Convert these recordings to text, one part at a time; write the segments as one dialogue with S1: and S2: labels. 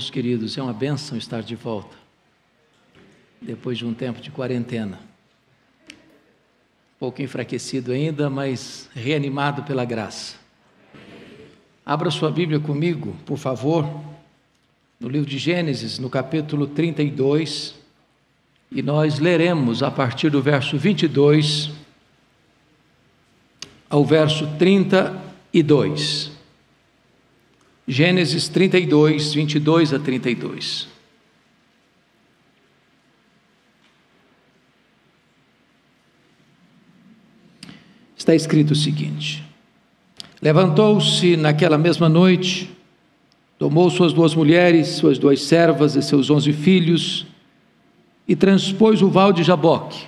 S1: Irmãos queridos, é uma bênção estar de volta, depois de um tempo de quarentena. Um pouco enfraquecido ainda, mas reanimado pela graça. Abra sua Bíblia comigo, por favor, no livro de Gênesis, no capítulo 32, e nós leremos a partir do verso 22 ao verso 32. Gênesis 32, 22 a 32. Está escrito o seguinte: levantou-se naquela mesma noite, tomou suas 2 mulheres, suas 2 servas e seus 11 filhos, e transpôs o val de Jaboque.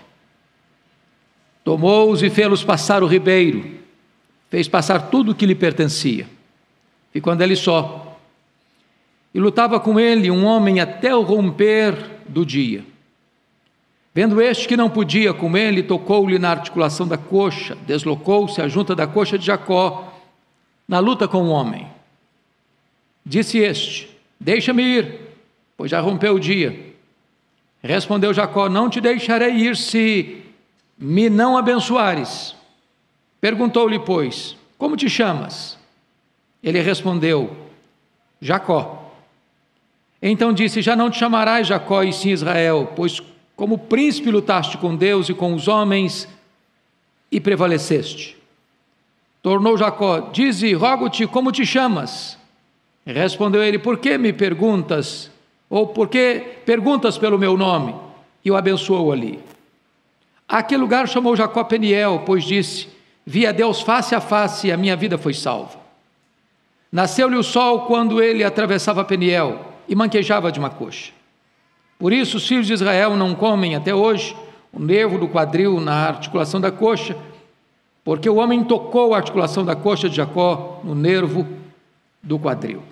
S1: Tomou-os e fê-los passar o ribeiro, fez passar tudo o que lhe pertencia. Ficando ele só, e lutava com ele um homem até o romper do dia. Vendo este que não podia com ele, tocou-lhe na articulação da coxa, deslocou-se a junta da coxa de Jacó, na luta com o homem. Disse este: deixa-me ir, pois já rompeu o dia. Respondeu Jacó: não te deixarei ir se me não abençoares. Perguntou-lhe, pois, como te chamas? Ele respondeu: Jacó. Então disse: já não te chamarás Jacó, e sim Israel, pois como príncipe lutaste com Deus e com os homens, e prevaleceste. Tornou Jacó: dize, rogo-te, como te chamas? Respondeu ele: por que me perguntas? Ou por que perguntas pelo meu nome? E o abençoou ali. Aquele lugar chamou Jacó Peniel, pois disse: vi a Deus face a face, e a minha vida foi salva. Nasceu-lhe o sol quando ele atravessava Peniel, e manquejava de uma coxa. Por isso os filhos de Israel não comem até hoje o nervo do quadril na articulação da coxa, porque o homem tocou a articulação da coxa de Jacó no nervo do quadril.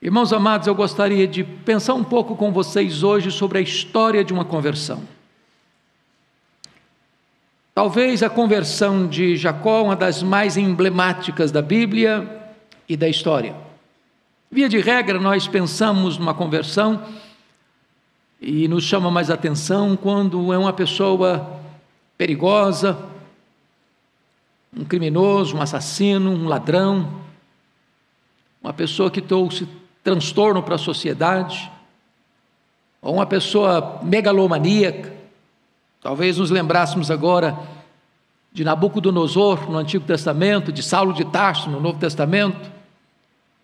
S1: Irmãos amados, eu gostaria de pensar um pouco com vocês hoje sobre a história de uma conversão. Talvez a conversão de Jacó, uma das mais emblemáticas da Bíblia e da história. Via de regra, nós pensamos numa conversão e nos chama mais atenção quando é uma pessoa perigosa, um criminoso, um assassino, um ladrão, uma pessoa que trouxe transtorno para a sociedade, ou uma pessoa megalomaníaca. Talvez nos lembrássemos agora de Nabucodonosor no Antigo Testamento, de Saulo de Tarso no Novo Testamento,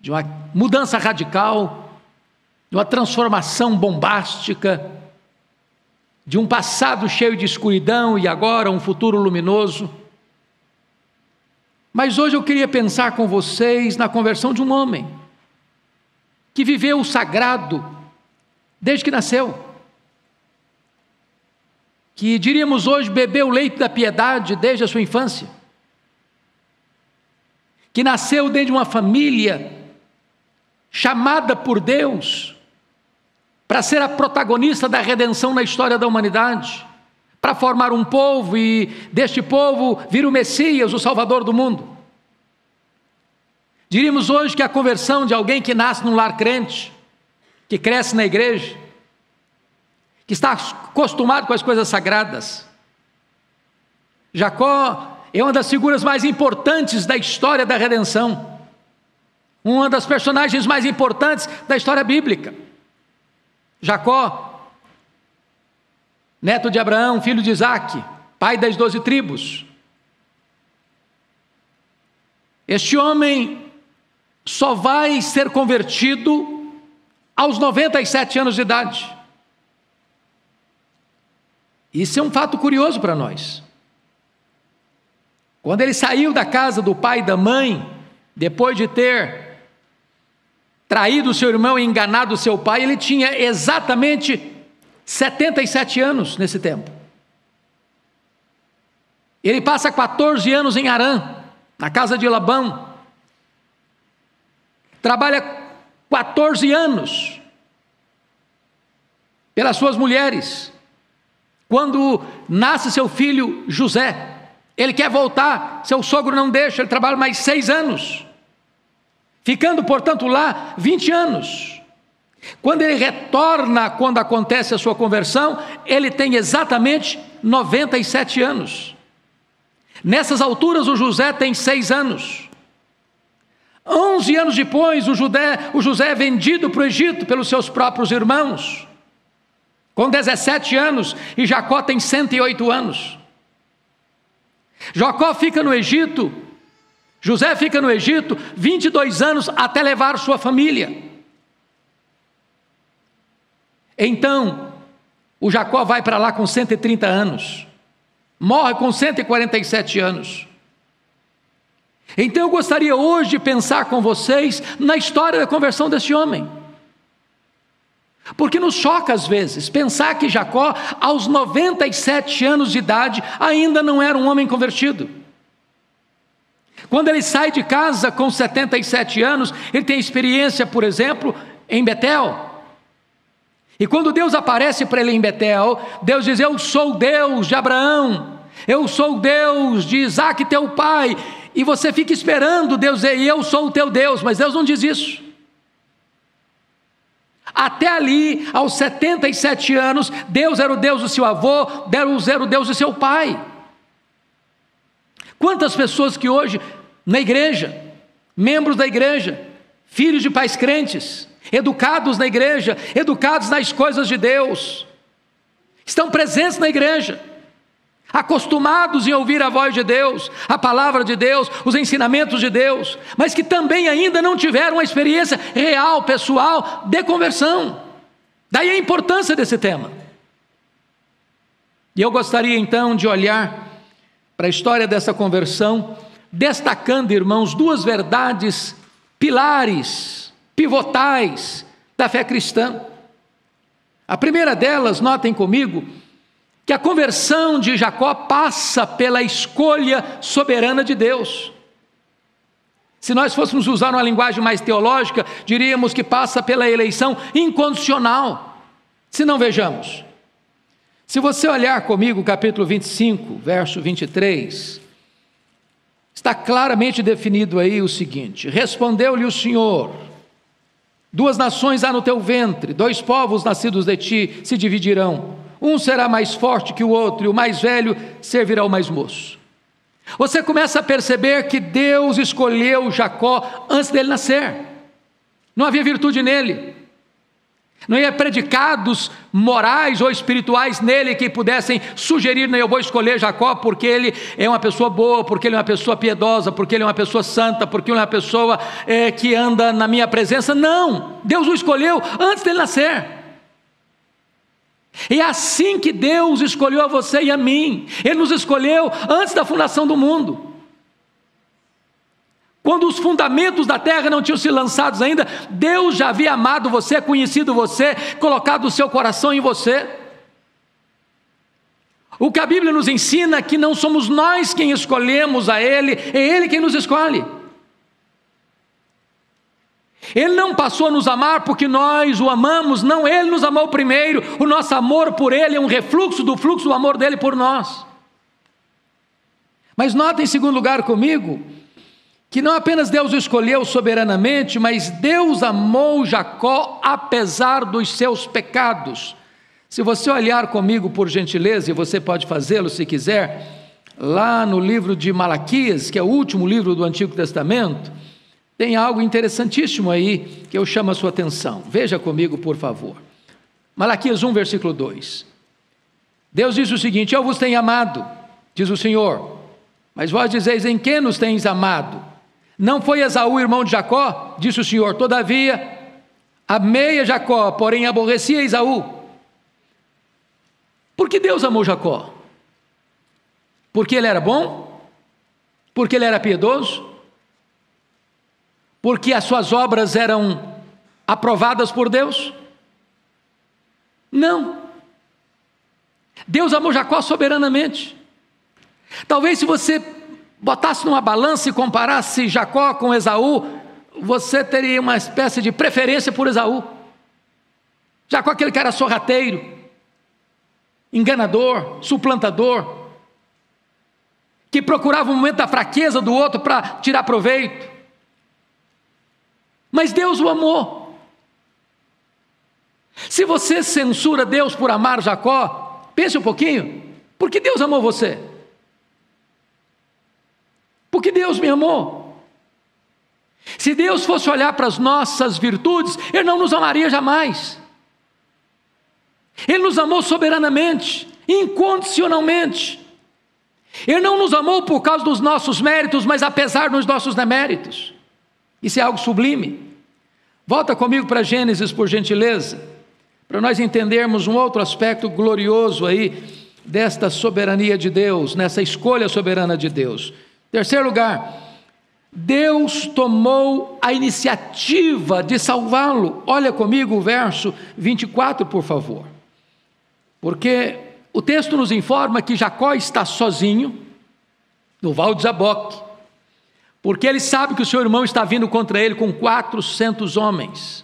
S1: de uma mudança radical, de uma transformação bombástica, de um passado cheio de escuridão e agora um futuro luminoso. Mas hoje eu queria pensar com vocês na conversão de um homem que viveu o sagrado desde que nasceu, que diríamos hoje bebeu o leite da piedade desde a sua infância, que nasceu dentro de uma família chamada por Deus para ser a protagonista da redenção na história da humanidade, para formar um povo e deste povo vir o Messias, o Salvador do mundo. Diríamos hoje que a conversão de alguém que nasce num lar crente, que cresce na igreja, que está acostumado com as coisas sagradas. Jacó é uma das figuras mais importantes da história da redenção, uma das personagens mais importantes da história bíblica. Jacó, neto de Abraão, filho de Isaque, pai das 12 tribos. Este homem só vai ser convertido aos 97 anos de idade. Isso é um fato curioso para nós. Quando ele saiu da casa do pai e da mãe, depois de ter traído seu irmão e enganado seu pai, ele tinha exatamente 77 anos nesse tempo. Ele passa 14 anos em Harã, na casa de Labão. Trabalha 14 anos pelas suas mulheres. Quando nasce seu filho José, ele quer voltar, seu sogro não deixa, ele trabalha mais 6 anos. ficando, portanto, lá 20 anos. Quando ele retorna, quando acontece a sua conversão, ele tem exatamente 97 anos. Nessas alturas, o José tem 6 anos. 11 anos depois, o José é vendido para o Egito pelos seus próprios irmãos, com 17 anos, e Jacó tem 108 anos. Jacó fica no Egito, José fica no Egito 22 anos até levar sua família. Então, o Jacó vai para lá com 130 anos, morre com 147 anos. Então eu gostaria hoje de pensar com vocês na história da conversão desse homem, porque nos choca às vezes pensar que Jacó, aos 97 anos de idade, ainda não era um homem convertido. Quando ele sai de casa com 77 anos, ele tem experiência, por exemplo, em Betel. E quando Deus aparece para ele em Betel, Deus diz: eu sou o Deus de Abraão, eu sou o Deus de Isaac teu pai. E você fica esperando Deus dizer: e eu sou o teu Deus, mas Deus não diz isso. Até ali, aos 77 anos, Deus era o Deus do seu avô, Deus era o Deus do seu pai. Quantas pessoas que hoje, na igreja, membros da igreja, filhos de pais crentes, educados na igreja, educados nas coisas de Deus, estão presentes na igreja, acostumados em ouvir a voz de Deus, a palavra de Deus, os ensinamentos de Deus, mas que também ainda não tiveram uma experiência real, pessoal, de conversão. Daí a importância desse tema. E eu gostaria então de olhar para a história dessa conversão, destacando, irmãos, duas verdades pilares, pivotais da fé cristã. A primeira delas, notem comigo, que a conversão de Jacó passa pela escolha soberana de Deus. Se nós fôssemos usar uma linguagem mais teológica, diríamos que passa pela eleição incondicional. Se não, vejamos. Se você olhar comigo o capítulo 25, verso 23, está claramente definido aí o seguinte: respondeu-lhe o Senhor: 2 nações há no teu ventre, 2 povos nascidos de ti se dividirão. Um será mais forte que o outro, e o mais velho servirá ao mais moço. Você começa a perceber que Deus escolheu Jacó antes dele nascer. Não havia virtude nele. Não havia predicados morais ou espirituais nele que pudessem sugerir: não, eu vou escolher Jacó porque ele é uma pessoa boa, porque ele é uma pessoa piedosa, porque ele é uma pessoa santa, porque ele é uma pessoa que anda na minha presença. Não, Deus o escolheu antes dele nascer. E é assim que Deus escolheu a você e a mim. Ele nos escolheu antes da fundação do mundo. Quando os fundamentos da terra não tinham sido lançados ainda, Deus já havia amado você, conhecido você, colocado o seu coração em você. O que a Bíblia nos ensina é que não somos nós quem escolhemos a Ele, é Ele quem nos escolhe. Ele não passou a nos amar porque nós o amamos, não, Ele nos amou primeiro. O nosso amor por Ele é um refluxo do fluxo do amor dEle por nós. Mas nota em segundo lugar comigo, que não apenas Deus o escolheu soberanamente, mas Deus amou Jacó apesar dos seus pecados. Se você olhar comigo por gentileza, e você pode fazê-lo se quiser, lá no livro de Malaquias, que é o último livro do Antigo Testamento, tem algo interessantíssimo aí que eu chamo a sua atenção. Veja comigo, por favor. Malaquias 1, versículo 2. Deus diz o seguinte: eu vos tenho amado, diz o Senhor, mas vós dizeis: em que nos tens amado? Não foi Esaú irmão de Jacó? Disse o Senhor: todavia amei a Jacó, porém aborreci a Esaú. Por que Deus amou Jacó? Porque ele era bom? Porque ele era piedoso? Porque as suas obras eram aprovadas por Deus? Não. Deus amou Jacó soberanamente. Talvez se você botasse numa balança e comparasse Jacó com Esaú, você teria uma espécie de preferência por Esaú. Jacó, aquele que era sorrateiro, enganador, suplantador, que procurava o momento da fraqueza do outro para tirar proveito. Mas Deus o amou. Se você censura Deus por amar Jacó, pense um pouquinho, por que Deus amou você? Porque Deus me amou. Se Deus fosse olhar para as nossas virtudes, Ele não nos amaria jamais. Ele nos amou soberanamente, incondicionalmente. Ele não nos amou por causa dos nossos méritos, mas apesar dos nossos deméritos. Isso é algo sublime. Volta comigo para Gênesis, por gentileza, para nós entendermos um outro aspecto glorioso aí desta soberania de Deus, nessa escolha soberana de Deus. Terceiro lugar, Deus tomou a iniciativa de salvá-lo. Olha comigo o verso 24, por favor. Porque o texto nos informa que Jacó está sozinho no Val de Jaboque, porque ele sabe que o seu irmão está vindo contra ele com 400 homens.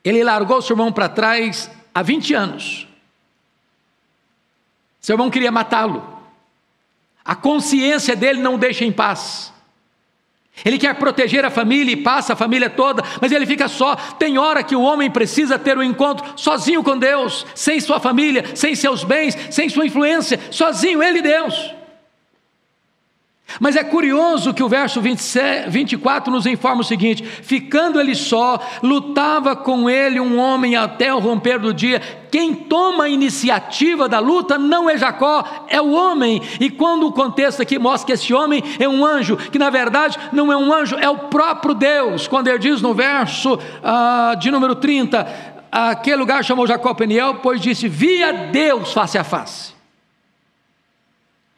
S1: Ele largou seu irmão para trás há 20 anos. Seu irmão queria matá-lo. A consciência dele não o deixa em paz. Ele quer proteger a família e passa a família toda, mas ele fica só. Tem hora que o homem precisa ter um encontro sozinho com Deus, sem sua família, sem seus bens, sem sua influência, sozinho, ele e Deus. Mas é curioso que o verso 24 nos informa o seguinte: ficando ele só, lutava com ele um homem até o romper do dia. Quem toma a iniciativa da luta não é Jacó, é o homem. E quando o contexto aqui mostra que esse homem é um anjo, que na verdade não é um anjo, é o próprio Deus. Quando ele diz no verso de número 30, aquele lugar chamou Jacó Peniel, pois disse, via Deus face a face.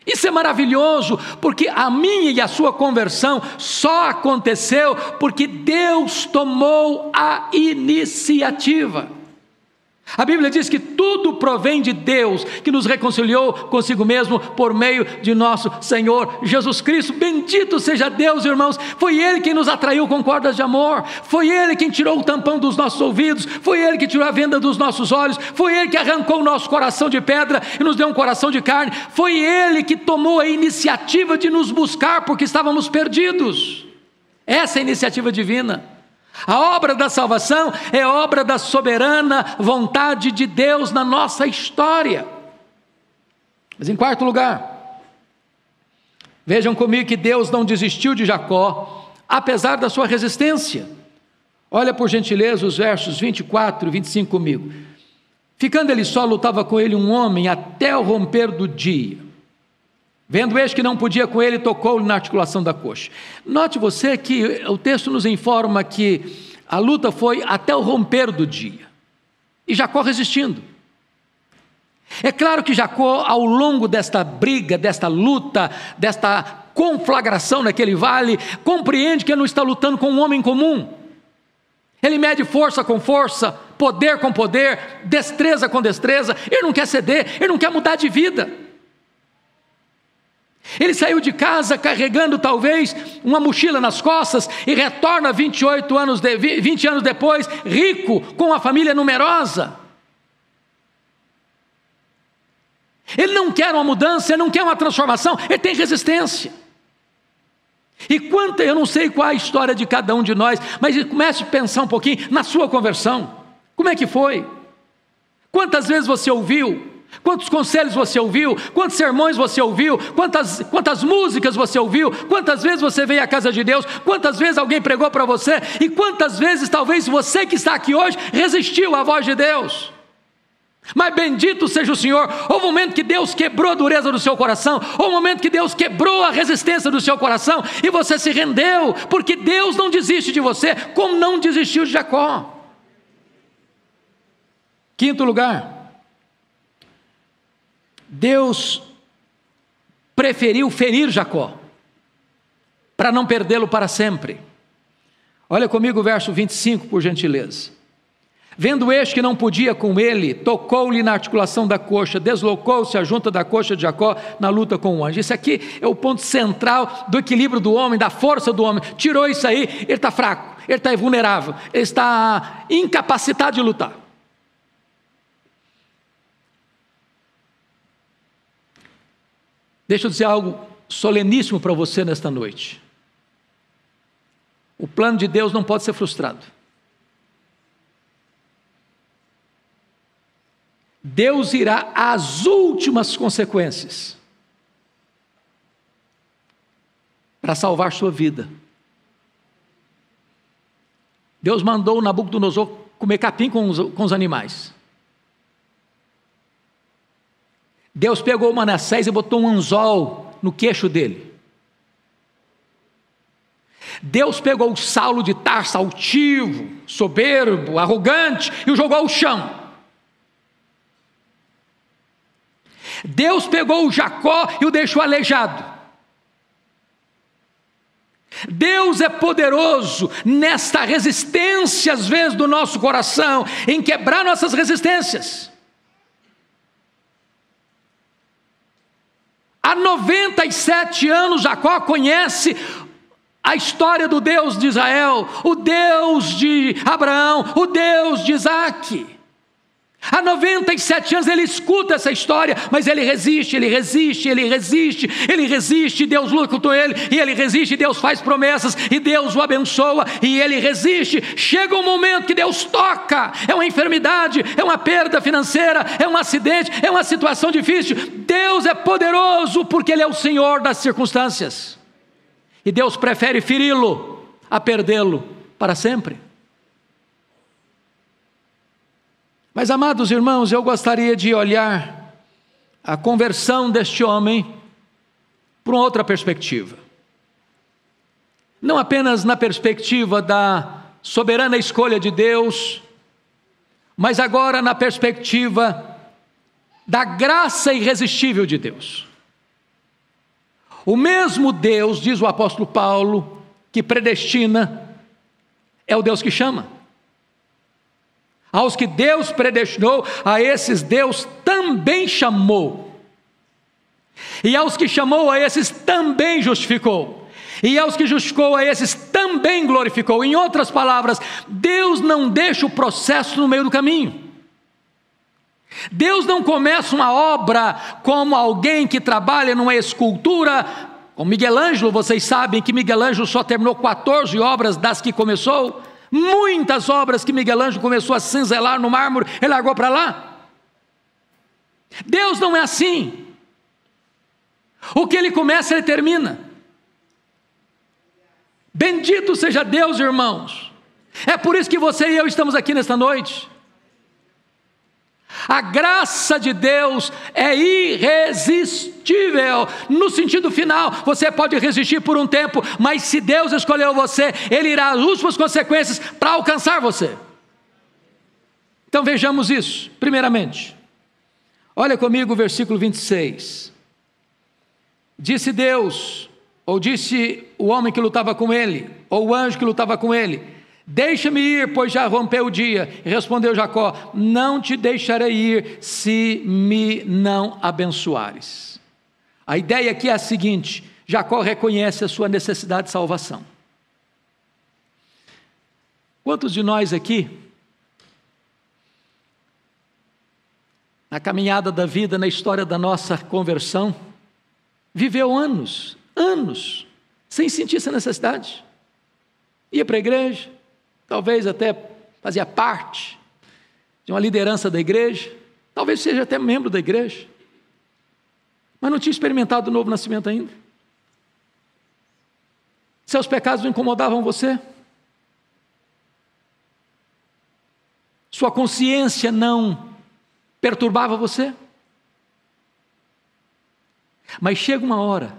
S1: Isso é maravilhoso, porque a minha e a sua conversão só aconteceu porque Deus tomou a iniciativa. A Bíblia diz que tudo provém de Deus, que nos reconciliou consigo mesmo por meio de nosso Senhor Jesus Cristo. Bendito seja Deus, irmãos. Foi Ele quem nos atraiu com cordas de amor. Foi Ele quem tirou o tampão dos nossos ouvidos. Foi Ele que tirou a venda dos nossos olhos. Foi Ele que arrancou o nosso coração de pedra e nos deu um coração de carne. Foi Ele que tomou a iniciativa de nos buscar porque estávamos perdidos. Essa é a iniciativa divina. A obra da salvação é obra da soberana vontade de Deus na nossa história. Mas em quarto lugar, vejam comigo que Deus não desistiu de Jacó, apesar da sua resistência. Olha por gentileza os versos 24 e 25 comigo. Ficando ele só, lutava com ele um homem até o romper do dia. Vendo este que não podia com ele, tocou-lhe na articulação da coxa. Note você que o texto nos informa que a luta foi até o romper do dia. E Jacó resistindo. É claro que Jacó, ao longo desta briga, desta luta, desta conflagração naquele vale, compreende que ele não está lutando com um homem comum. Ele mede força com força, poder com poder, destreza com destreza. Ele não quer ceder, ele não quer mudar de vida. Ele saiu de casa carregando talvez uma mochila nas costas e retorna 20 anos depois, rico, com uma família numerosa. Ele não quer uma mudança, ele não quer uma transformação, ele tem resistência. E eu não sei qual é a história de cada um de nós, mas comece a pensar um pouquinho na sua conversão. Como é que foi? Quantas vezes você ouviu? Quantos conselhos você ouviu? Quantos sermões você ouviu? Quantas músicas você ouviu? Quantas vezes você veio à casa de Deus? Quantas vezes alguém pregou para você? E quantas vezes talvez você que está aqui hoje resistiu à voz de Deus? Mas bendito seja o Senhor. Houve um momento que Deus quebrou a dureza do seu coração. Houve um momento que Deus quebrou a resistência do seu coração e você se rendeu, porque Deus não desiste de você, como não desistiu de Jacó. Quinto lugar, Deus preferiu ferir Jacó, para não perdê-lo para sempre. Olha comigo o verso 25, por gentileza. Vendo este que não podia com ele, tocou-lhe na articulação da coxa, deslocou-se a junta da coxa de Jacó na luta com o anjo. Isso aqui é o ponto central do equilíbrio do homem, da força do homem. Tirou isso aí, ele está fraco, ele está vulnerável, ele está incapacitado de lutar. Deixa eu dizer algo soleníssimo para você nesta noite. O plano de Deus não pode ser frustrado. Deus irá às últimas consequências para salvar sua vida. Deus mandou Nabucodonosor comer capim com os animais. Deus pegou Manassés e botou um anzol no queixo dele. Deus pegou Saulo de Tarso, altivo, soberbo, arrogante, e o jogou ao chão. Deus pegou o Jacó e o deixou aleijado. Deus é poderoso nesta resistência, às vezes, do nosso coração, em quebrar nossas resistências. Há 97 anos, Jacó conhece a história do Deus de Israel, o Deus de Abraão, o Deus de Isaque. Há 97 anos ele escuta essa história, mas ele resiste, Deus luta com ele, e ele resiste, Deus faz promessas, e Deus o abençoa, e ele resiste. Chega um momento que Deus toca, é uma enfermidade, é uma perda financeira, é um acidente, é uma situação difícil. Deus é poderoso, porque Ele é o Senhor das circunstâncias, e Deus prefere feri-lo a perdê-lo para sempre. Mas, amados irmãos, eu gostaria de olhar a conversão deste homem por uma outra perspectiva. Não apenas na perspectiva da soberana escolha de Deus, mas agora na perspectiva da graça irresistível de Deus. O mesmo Deus, diz o apóstolo Paulo, que predestina, é o Deus que chama. Aos que Deus predestinou, a esses Deus também chamou. E aos que chamou, a esses também justificou. E aos que justificou, a esses também glorificou. Em outras palavras, Deus não deixa o processo no meio do caminho. Deus não começa uma obra como alguém que trabalha numa escultura. Com Miguel Ângelo, vocês sabem que Miguel Ângelo só terminou 14 obras das que começou. Muitas obras que Miguel Ângelo começou a cinzelar no mármore, ele largou para lá. Deus não é assim. O que Ele começa, Ele termina. Bendito seja Deus, irmãos. É por isso que você e eu estamos aqui nesta noite. A graça de Deus é irresistível. No sentido final, você pode resistir por um tempo, mas se Deus escolheu você, Ele irá às últimas consequências para alcançar você. Então vejamos isso. Primeiramente, olha comigo o versículo 26. Disse Deus, ou disse o homem que lutava com ele, ou o anjo que lutava com ele: deixa-me ir, pois já rompeu o dia. E respondeu Jacó: não te deixarei ir se me não abençoares. A ideia aqui é a seguinte: Jacó reconhece a sua necessidade de salvação. Quantos de nós aqui, na caminhada da vida, na história da nossa conversão, viveu anos, sem sentir essa necessidade? Ia para a igreja, talvez até fazia parte de uma liderança da igreja, talvez seja até membro da igreja, mas não tinha experimentado o novo nascimento ainda. Seus pecados não incomodavam você? Sua consciência não perturbava você? Mas chega uma hora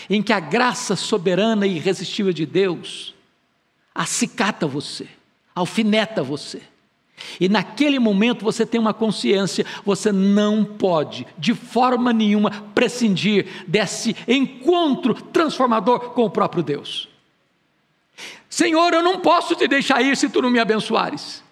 S1: em que a graça soberana e irresistível de Deus acicata você, alfineta você, e naquele momento você tem uma consciência: você não pode de forma nenhuma prescindir desse encontro transformador com o próprio Deus. Senhor, eu não posso te deixar ir se tu não me abençoares.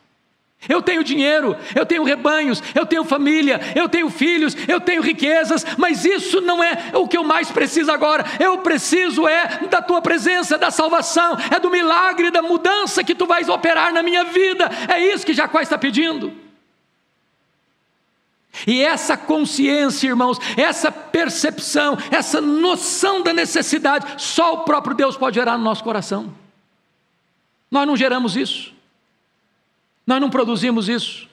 S1: Eu tenho dinheiro, eu tenho rebanhos, eu tenho família, eu tenho filhos, eu tenho riquezas, mas isso não é o que eu mais preciso agora. Eu preciso da tua presença, da salvação, é do milagre, da mudança que tu vais operar na minha vida. É isso que Jacó está pedindo. E essa consciência, irmãos, essa percepção, essa noção da necessidade, só o próprio Deus pode gerar no nosso coração. Nós não geramos isso. Nós não produzimos isso.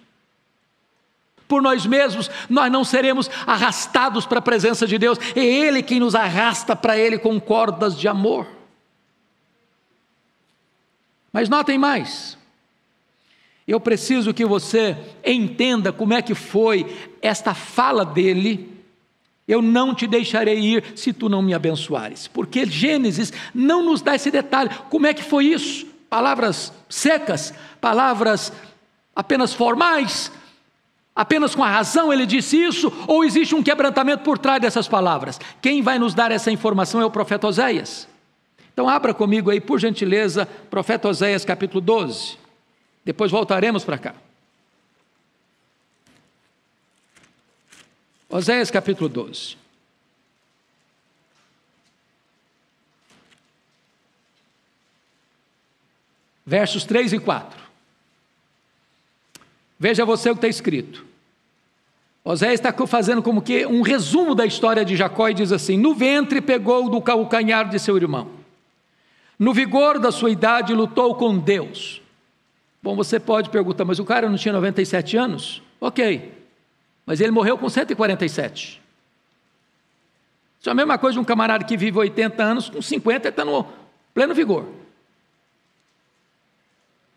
S1: Por nós mesmos, nós não seremos arrastados para a presença de Deus. É Ele quem nos arrasta para Ele com cordas de amor. Mas notem mais. Eu preciso que você entenda como é que foi esta fala dele. Eu não te deixarei ir se tu não me abençoares. Porque Gênesis não nos dá esse detalhe. Como é que foi isso? Palavras secas, palavras apenas formais, apenas com a razão ele disse isso, ou existe um quebrantamento por trás dessas palavras? Quem vai nos dar essa informação é o profeta Oséias. Então abra comigo aí, por gentileza, profeta Oséias capítulo 12. Depois voltaremos para cá. Oséias capítulo 12. Versos 3 e 4. Veja você o que está escrito. Oséias está fazendo como que um resumo da história de Jacó e diz assim: no ventre pegou do calcanhar de seu irmão, no vigor da sua idade lutou com Deus. Bom, você pode perguntar, mas o cara não tinha 97 anos? Ok, mas ele morreu com 147. Isso é a mesma coisa de um camarada que vive 80 anos, com 50 está no pleno vigor.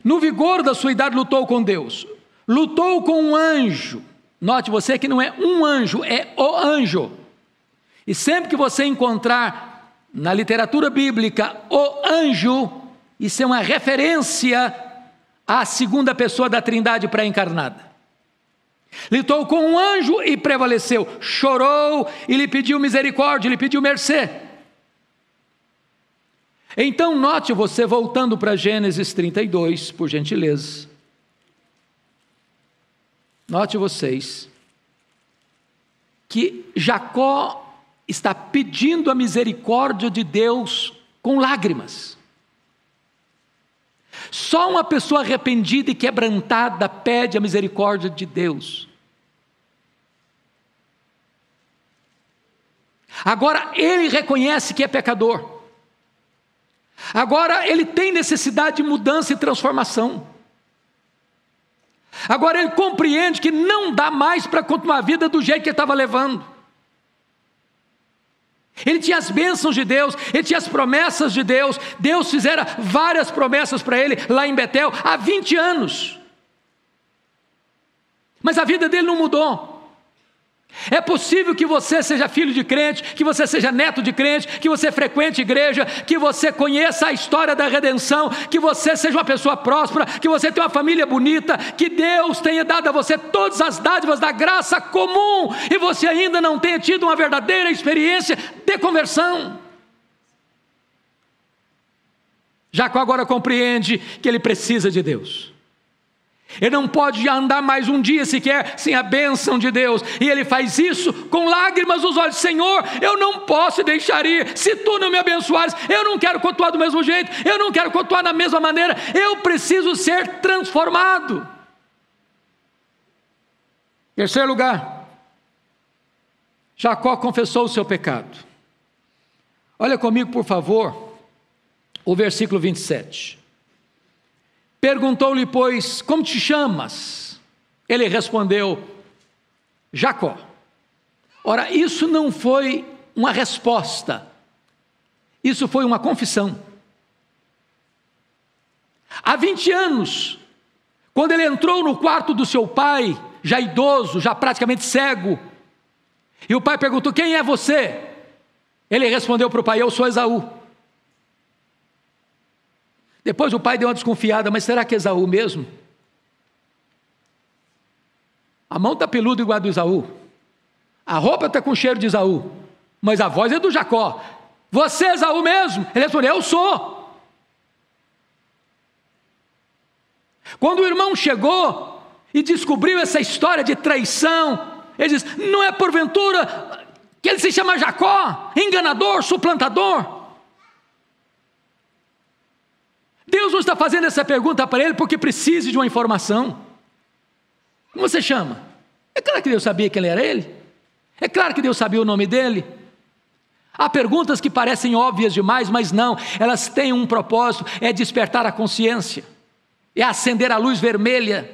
S1: No vigor da sua idade lutou com Deus, lutou com um anjo. Note você que não é um anjo, é o anjo. E sempre que você encontrar na literatura bíblica o anjo, isso é uma referência à segunda pessoa da Trindade pré-encarnada. Lutou com um anjo e prevaleceu, chorou e lhe pediu misericórdia, lhe pediu mercê. Então note você, voltando para Gênesis 32, por gentileza. Note vocês que Jacó está pedindo a misericórdia de Deus com lágrimas. Só uma pessoa arrependida e quebrantada pede a misericórdia de Deus. Agora ele reconhece que é pecador. Agora ele tem necessidade de mudança e transformação. Agora ele compreende que não dá mais para continuar a vida do jeito que ele estava levando. Ele tinha as bênçãos de Deus, ele tinha as promessas de Deus. Deus fizera várias promessas para ele lá em Betel há 20 anos. Mas a vida dele não mudou. É possível que você seja filho de crente, que você seja neto de crente, que você frequente igreja, que você conheça a história da redenção, que você seja uma pessoa próspera, que você tenha uma família bonita, que Deus tenha dado a você todas as dádivas da graça comum, e você ainda não tenha tido uma verdadeira experiência de conversão. Jacó agora compreende que ele precisa de Deus. Ele não pode andar mais um dia sequer sem a bênção de Deus. E ele faz isso com lágrimas nos olhos. Senhor, eu não posso deixar ir. Se tu não me abençoares, eu não quero continuar do mesmo jeito. Eu não quero continuar da mesma maneira. Eu preciso ser transformado. Terceiro lugar, Jacó confessou o seu pecado. Olha comigo, por favor, o versículo 27. Perguntou-lhe, pois, como te chamas? Ele respondeu, Jacó. Ora, isso não foi uma resposta, isso foi uma confissão. Há 20 anos, quando ele entrou no quarto do seu pai, já idoso, já praticamente cego, e o pai perguntou, quem é você? Ele respondeu para o pai, eu sou Esaú. Depois o pai deu uma desconfiada, mas será que é Esaú mesmo? A mão está peluda igual a do Esaú, a roupa está com cheiro de Esaú, mas a voz é do Jacó. Você é Esaú mesmo? Ele respondeu, eu sou. Quando o irmão chegou e descobriu essa história de traição, ele diz, não é porventura que ele se chama Jacó, enganador, suplantador? Deus não está fazendo essa pergunta para ele porque precisa de uma informação. Como você chama? É claro que Deus sabia quem era ele. É claro que Deus sabia o nome dele. Há perguntas que parecem óbvias demais, mas não, elas têm um propósito, é despertar a consciência, é acender a luz vermelha.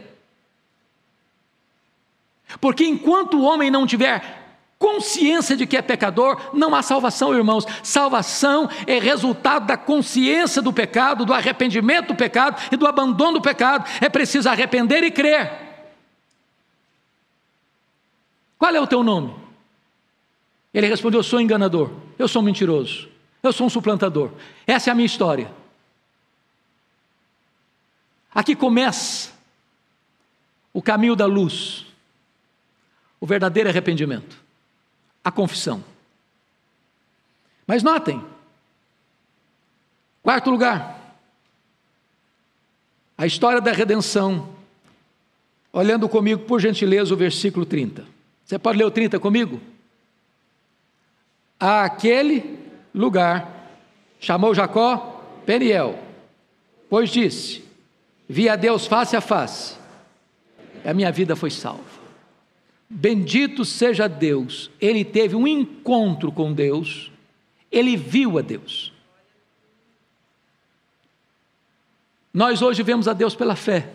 S1: Porque enquanto o homem não tiver consciência de que é pecador, não há salvação, irmãos. Salvação é resultado da consciência do pecado, do arrependimento do pecado e do abandono do pecado. É preciso arrepender e crer. Qual é o teu nome? Ele respondeu: eu sou enganador, eu sou mentiroso, eu sou um suplantador. Essa é a minha história. Aqui começa o caminho da luz, o verdadeiro arrependimento, a confissão. Mas notem, quarto lugar, a história da redenção, olhando comigo, por gentileza, o versículo 30. Você pode ler o 30 comigo? Aquele lugar chamou Jacó Peniel, pois disse: vi a Deus face a face, e a minha vida foi salva. Bendito seja Deus, ele teve um encontro com Deus, ele viu a Deus. Nós hoje vemos a Deus pela fé,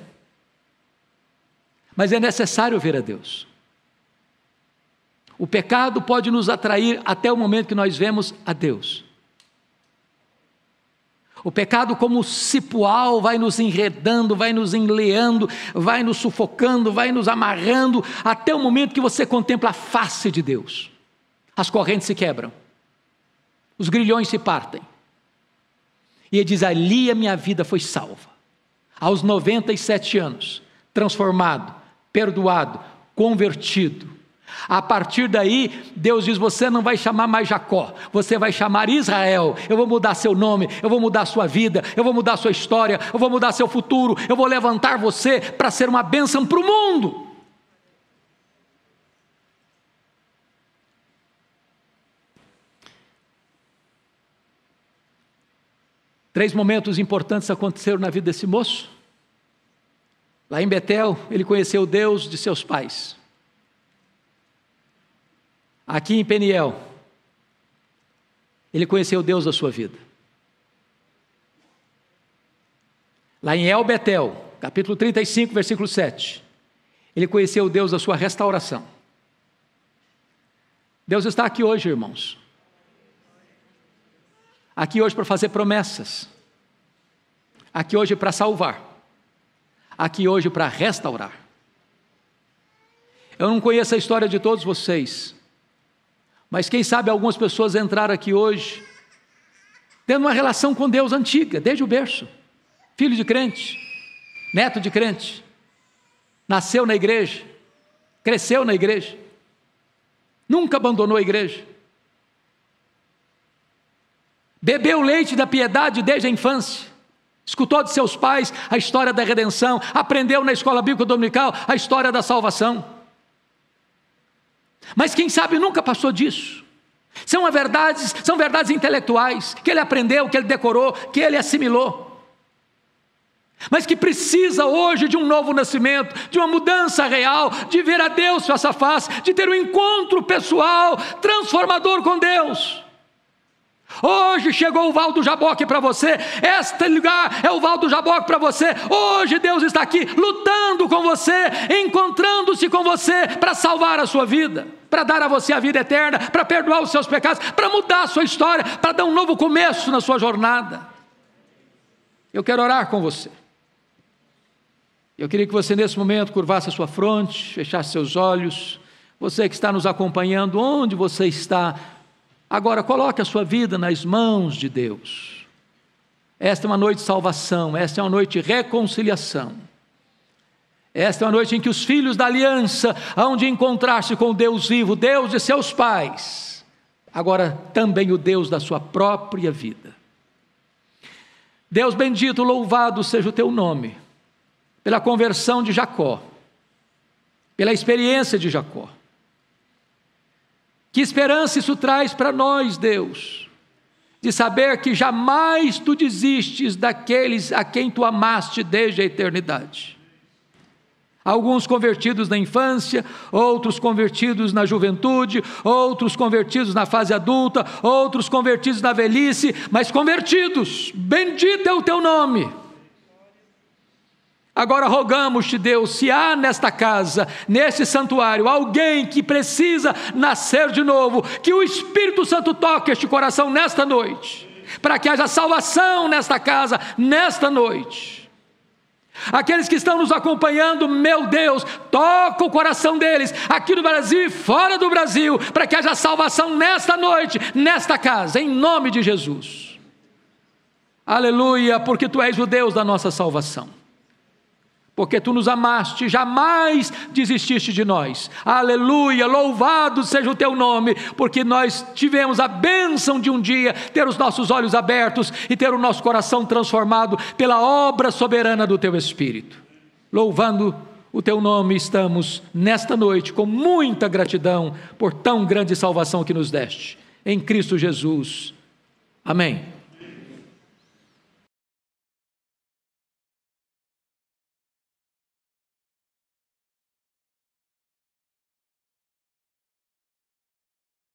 S1: mas é necessário ver a Deus. O pecado pode nos atrair até o momento que nós vemos a Deus. O pecado, como cipoal, vai nos enredando, vai nos enleando, vai nos sufocando, vai nos amarrando, até o momento que você contempla a face de Deus. As correntes se quebram, os grilhões se partem, e ele diz: ali a minha vida foi salva. Aos 97 anos, transformado, perdoado, convertido. A partir daí, Deus diz: você não vai chamar mais Jacó, você vai chamar Israel. Eu vou mudar seu nome, eu vou mudar sua vida, eu vou mudar sua história, eu vou mudar seu futuro, eu vou levantar você para ser uma bênção para o mundo. Três momentos importantes aconteceram na vida desse moço. Lá em Betel, ele conheceu o Deus de seus pais. Aqui em Peniel, ele conheceu o Deus da sua vida. Lá em El Betel, capítulo 35, versículo 7, ele conheceu o Deus da sua restauração. Deus está aqui hoje, irmãos. Aqui hoje para fazer promessas. Aqui hoje para salvar. Aqui hoje para restaurar. Eu não conheço a história de todos vocês, mas quem sabe algumas pessoas entraram aqui hoje tendo uma relação com Deus antiga, desde o berço. Filho de crente, neto de crente, nasceu na igreja, cresceu na igreja, nunca abandonou a igreja, bebeu o leite da piedade desde a infância, escutou de seus pais a história da redenção, aprendeu na escola bíblica dominical a história da salvação. Mas quem sabe nunca passou disso. São verdades intelectuais, que ele aprendeu, que ele decorou, que ele assimilou, mas que precisa hoje de um novo nascimento, de uma mudança real, de ver a Deus face a face, de ter um encontro pessoal, transformador com Deus. Hoje chegou o Val do Jaboque para você, este lugar é o Val do Jaboque para você. Hoje Deus está aqui lutando com você, encontrando-se com você para salvar a sua vida, para dar a você a vida eterna, para perdoar os seus pecados, para mudar a sua história, para dar um novo começo na sua jornada. Eu quero orar com você. Eu queria que você nesse momento curvasse a sua fronte, fechasse seus olhos. Você que está nos acompanhando, onde você está, agora coloque a sua vida nas mãos de Deus. Esta é uma noite de salvação, esta é uma noite de reconciliação. Esta é uma noite em que os filhos da aliança hão de encontrar-se com o Deus vivo, Deus de seus pais, agora também o Deus da sua própria vida. Deus bendito, louvado seja o teu nome, pela conversão de Jacó, pela experiência de Jacó. Que esperança isso traz para nós, Deus, de saber que jamais tu desistes daqueles a quem tu amaste desde a eternidade. Alguns convertidos na infância, outros convertidos na juventude, outros convertidos na fase adulta, outros convertidos na velhice, mas convertidos. Bendito é o teu nome. Agora rogamos-te, Deus, se há nesta casa, neste santuário, alguém que precisa nascer de novo, que o Espírito Santo toque este coração nesta noite, para que haja salvação nesta casa, nesta noite. Aqueles que estão nos acompanhando, meu Deus, toca o coração deles, aqui no Brasil e fora do Brasil, para que haja salvação nesta noite, nesta casa, em nome de Jesus. Aleluia, porque Tu és o Deus da nossa salvação. Porque Tu nos amaste, jamais desististe de nós. Aleluia, louvado seja o Teu nome, porque nós tivemos a bênção de um dia ter os nossos olhos abertos e ter o nosso coração transformado pela obra soberana do Teu Espírito. Louvando o Teu nome, estamos nesta noite com muita gratidão por tão grande salvação que nos deste. Em Cristo Jesus. Amém.